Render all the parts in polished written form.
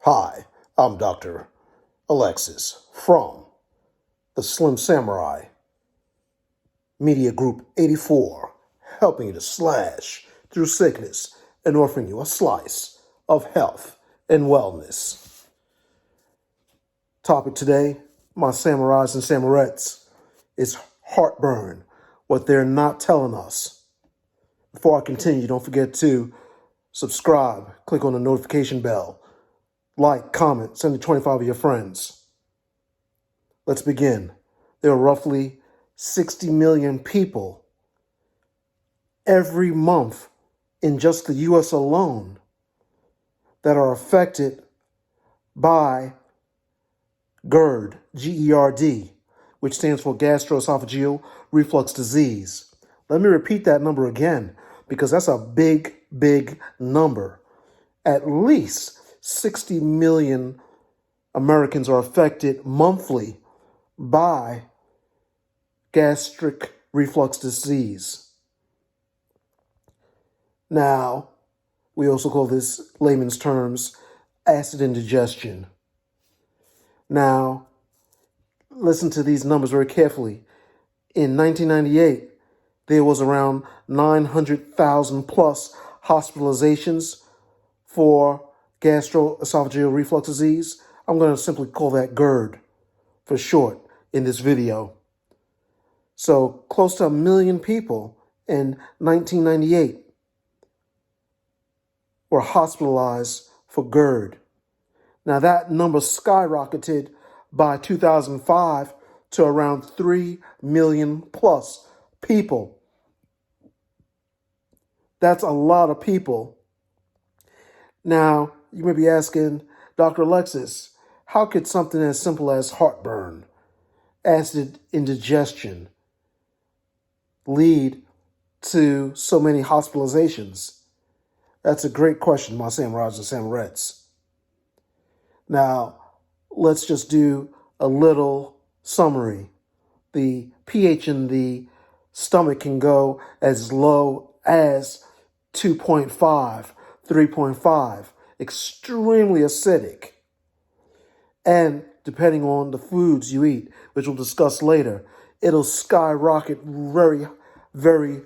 Hi, I'm Dr. Alexis from the Slim Samurai Media Group 84, helping you to slash through sickness and offering you a slice of health and wellness. Topic today, my samurais and samurettes, is heartburn, what they're not telling us. Before I continue, don't forget to subscribe, click on the notification bell, like, comment, send to 25 of your friends. Let's begin. There are roughly 60 million people every month in just the U.S. alone that are affected by GERD, G-E-R-D, which stands for gastroesophageal reflux disease. Let me repeat that number again, because that's a big, big number. At least 60 million Americans are affected monthly by gastric reflux disease. Now, we also call this, layman's terms, acid indigestion. Now, listen to these numbers very carefully. In 1998, there was around 900,000 plus hospitalizations for gastroesophageal reflux disease. I'm going to simply call that GERD for short in this video. So close to 1 million people in 1998 were hospitalized for GERD. Now that number skyrocketed by 2005 to around 3 million plus people. That's a lot of people. Now, you may be asking, Dr. Alexis, how could something as simple as heartburn, acid indigestion, lead to so many hospitalizations? That's a great question, my samurais and samurettes. Now, let's just do a little summary. The pH in the stomach can go as low as 2.5, 3.5, extremely acidic. And depending on the foods you eat, which we'll discuss later, it'll skyrocket very, very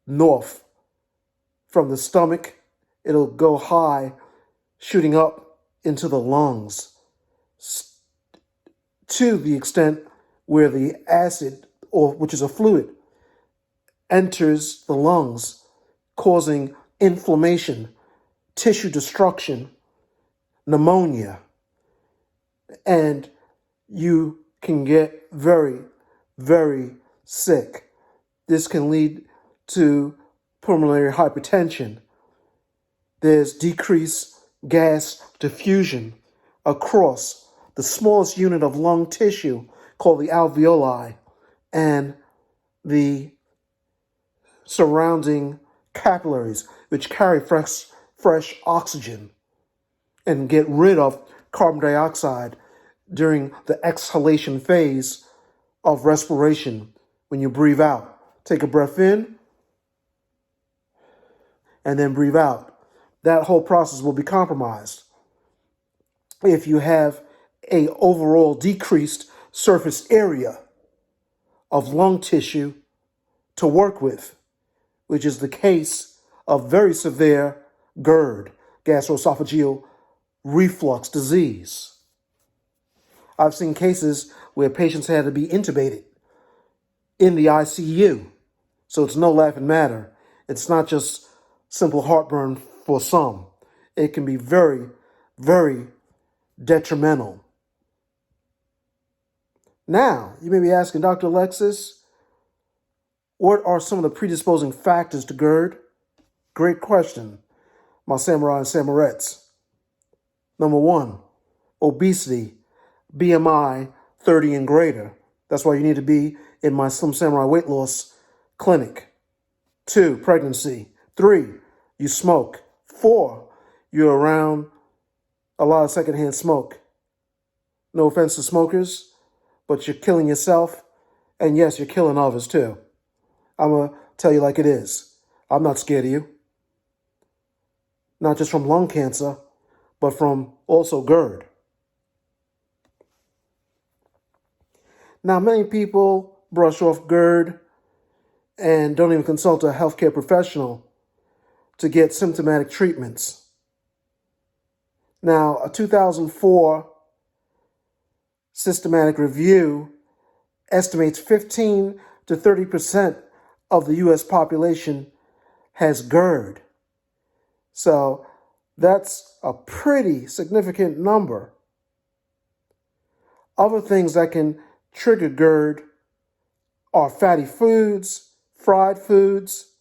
north from the stomach. It'll go high, shooting up into the lungs to the extent where the acid, or which is a fluid, enters the lungs, causing inflammation, tissue destruction, pneumonia, and you can get very, very sick. This can lead to pulmonary hypertension. There's decreased gas diffusion across the smallest unit of lung tissue called the alveoli and the surrounding capillaries, which carry fresh oxygen and get rid of carbon dioxide during the exhalation phase of respiration. When you breathe out, take a breath in and then breathe out. That whole process will be compromised if you have an overall decreased surface area of lung tissue to work with, which is the case of very severe GERD, gastroesophageal reflux disease. I've seen cases where patients had to be intubated in the ICU. So it's no laughing matter. It's not just simple heartburn for some. It can be very, very detrimental. Now, you may be asking, Dr. Alexis, what are some of the predisposing factors to GERD? Great question, my samurai and samurettes. Number 1, obesity, BMI 30 and greater. That's why you need to be in my Slim Samurai weight loss clinic. 2, pregnancy. 3, you smoke. 4, you're around a lot of secondhand smoke. No offense to smokers, but you're killing yourself. And yes, you're killing others too. I'm going to tell you like it is. I'm not scared of you. Not just from lung cancer, but from also GERD. Now, many people brush off GERD and don't even consult a healthcare professional to get symptomatic treatments. Now, a 2004 systematic review estimates 15 to 30% of the U.S. population has GERD. So that's a pretty significant number. Other things that can trigger GERD are fatty foods, fried foods,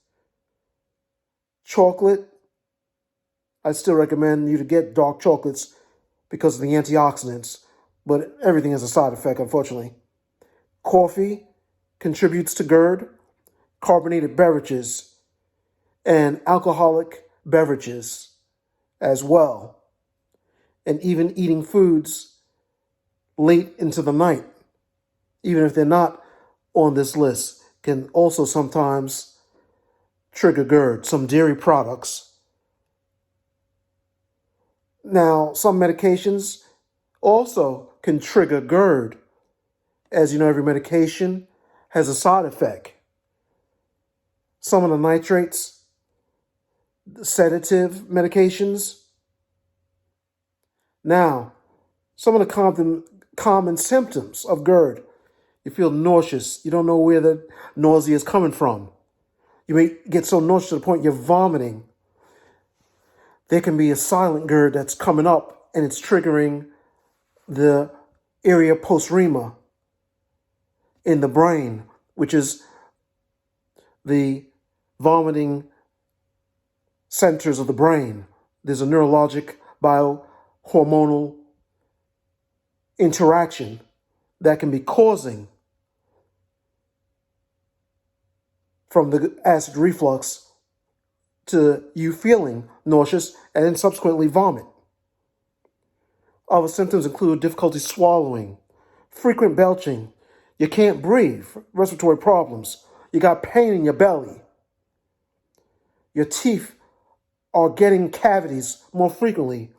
chocolate. I still recommend you to get dark chocolates because of the antioxidants, but everything has a side effect, unfortunately. Coffee contributes to GERD, carbonated beverages, and alcoholic beverages as well, and even eating foods late into the night, even if they're not on this list, can also sometimes trigger GERD. Some dairy products. Now, some medications also can trigger GERD. As you know, every medication has a side effect. Some of the nitrates, the sedative medications. Now, some of the common symptoms of GERD. You feel nauseous. You don't know where the nausea is coming from. You may get so nauseous to the point you're vomiting. There can be a silent GERD that's coming up and it's triggering the area postrema in the brain, which is the vomiting centers of the brain. There's a neurologic biohormonal interaction that can be causing from the acid reflux to you feeling nauseous and then subsequently vomit. Other symptoms include difficulty swallowing, frequent belching, you can't breathe, respiratory problems, you got pain in your belly, your teeth are getting cavities more frequently,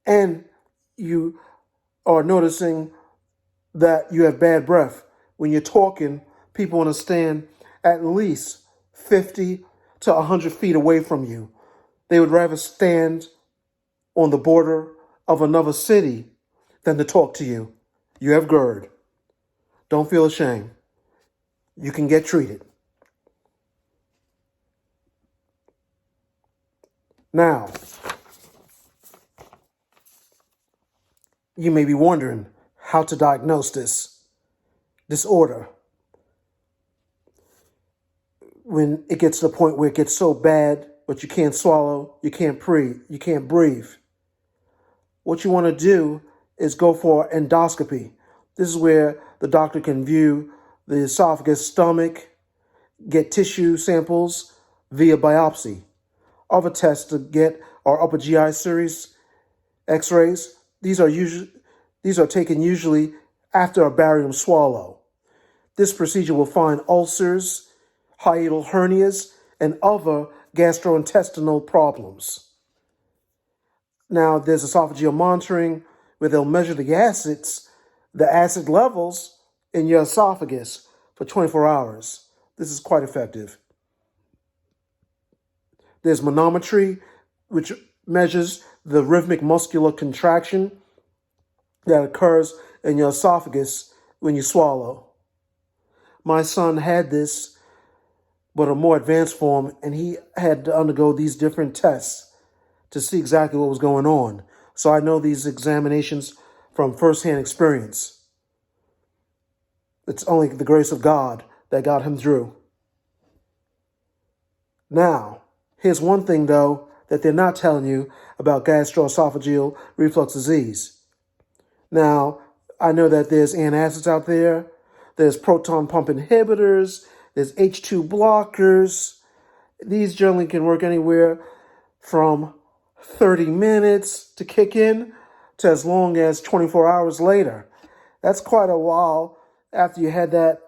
and you are noticing that you have bad breath. When you're talking, people want to stand at least 50 to 100 feet away from you. They would rather stand on the border of another city than to talk to you. You have GERD. Don't feel ashamed. You can get treated. Now, you may be wondering how to diagnose this disorder. When it gets to the point where it gets so bad, but you can't swallow, you can't breathe. What you want to do is go for endoscopy. This is where the doctor can view the esophagus, stomach, get tissue samples via biopsy. Other tests to get are upper GI series, X-rays. These are taken usually after a barium swallow. This procedure will find ulcers, hiatal hernias, and other gastrointestinal problems. Now, there's esophageal monitoring where they'll measure the acid levels in your esophagus for 24 hours. This is quite effective. There's manometry, which measures the rhythmic muscular contraction that occurs in your esophagus when you swallow. My son had this, but a more advanced form, and he had to undergo these different tests to see exactly what was going on. So I know these examinations from firsthand experience. It's only the grace of God that got him through. Now, here's one thing, though, that they're not telling you about gastroesophageal reflux disease. Now, I know that there's antacids out there, there's proton pump inhibitors, there's H2 blockers. These generally can work anywhere from 30 minutes to kick in to as long as 24 hours later. That's quite a while after you had that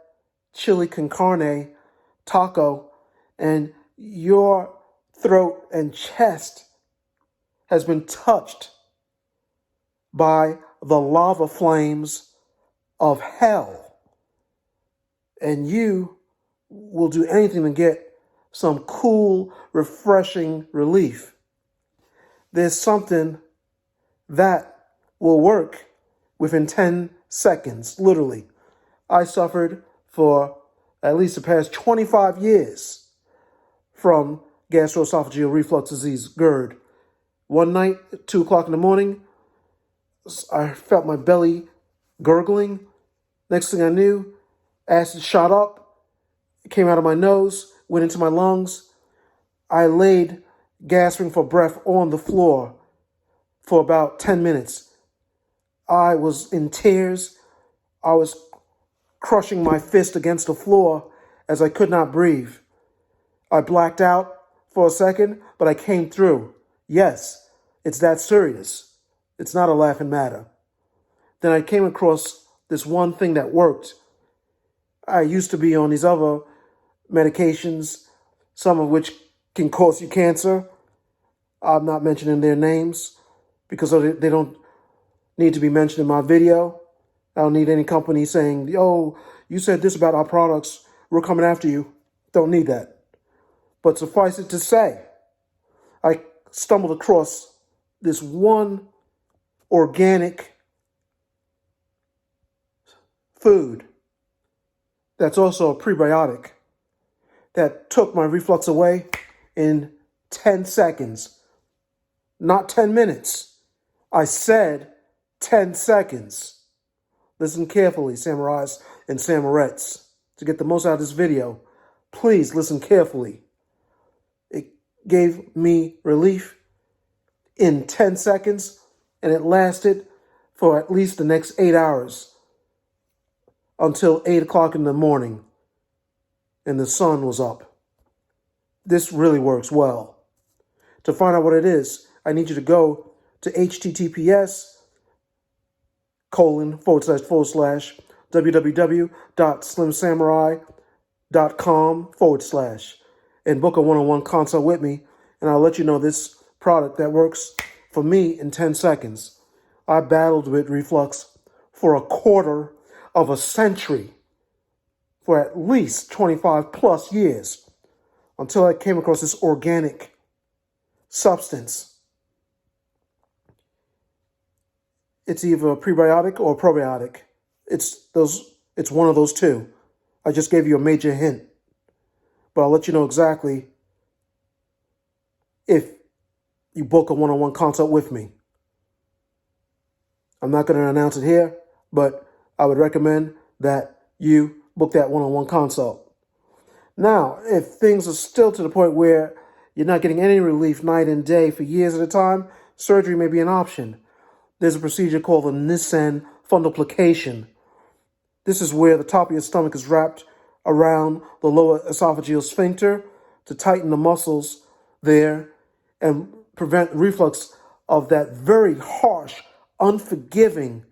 chili con carne taco and your throat and chest has been touched by the lava flames of hell. And you will do anything to get some cool, refreshing relief. There's something that will work within 10 seconds, literally. I suffered for at least the past 25 years from gastroesophageal reflux disease, GERD. One night at 2 o'clock in the morning, I felt my belly gurgling. Next thing I knew, acid shot up, it came out of my nose, went into my lungs. I laid gasping for breath on the floor for about 10 minutes. I was in tears. I was crushing my fist against the floor as I could not breathe. I blacked out for a second, but I came through. Yes, it's that serious. It's not a laughing matter. Then I came across this one thing that worked. I used to be on these other medications, some of which can cause you cancer. I'm not mentioning their names because they don't need to be mentioned in my video. I don't need any company saying, "Oh, you said this about our products. We're coming after you." Don't need that. But suffice it to say, I stumbled across this one organic food that's also a prebiotic that took my reflux away in 10 seconds, not 10 minutes. I said 10 seconds. Listen carefully, samurais and samurettes. To get the most out of this video, please listen carefully. It gave me relief in 10 seconds, and it lasted for at least the next 8 hours until 8 o'clock in the morning, and the sun was up. This really works well. To find out what it is, I need you to go to https://www.slimsamurai.com/ and book a one-on-one consult with me, and I'll let you know this product that works for me in 10 seconds. I battled with reflux for a quarter of a century, for at least 25 plus years, until I came across this organic substance. It's either a prebiotic or a probiotic. It's one of those two. I just gave you a major hint, but I'll let you know exactly if you book a one-on-one consult with me. I'm not going to announce it here, but I would recommend that you book that one-on-one consult. Now, if things are still to the point where you're not getting any relief night and day for years at a time, surgery may be an option. There's a procedure called the Nissen fundoplication. This is where the top of your stomach is wrapped around the lower esophageal sphincter to tighten the muscles there and prevent reflux of that very harsh, unforgiving,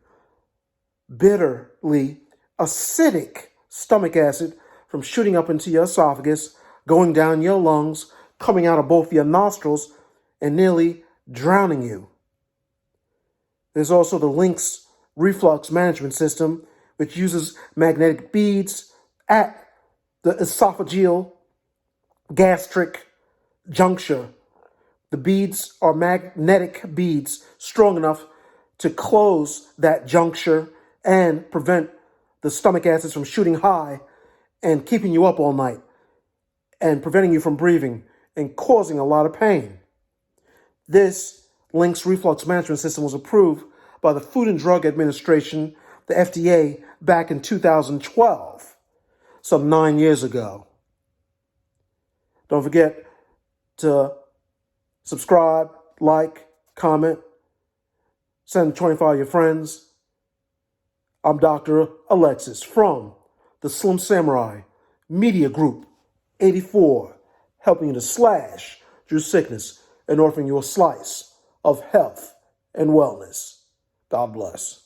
bitterly acidic stomach acid from shooting up into your esophagus, going down your lungs, coming out of both your nostrils, and nearly drowning you. There's also the Lynx reflux management system, which uses magnetic beads at the esophageal gastric juncture. The beads are magnetic beads strong enough to close that juncture and prevent the stomach acids from shooting high and keeping you up all night and preventing you from breathing and causing a lot of pain. This Lynx reflux management system was approved by the Food and Drug Administration, the FDA, back in 2012, some 9 years ago. Don't forget to subscribe, like, comment, send 25 of your friends. I'm Dr. Alexis from the Slim Samurai Media Group 84, helping you to slash through sickness and offering you a slice of health and wellness. God bless.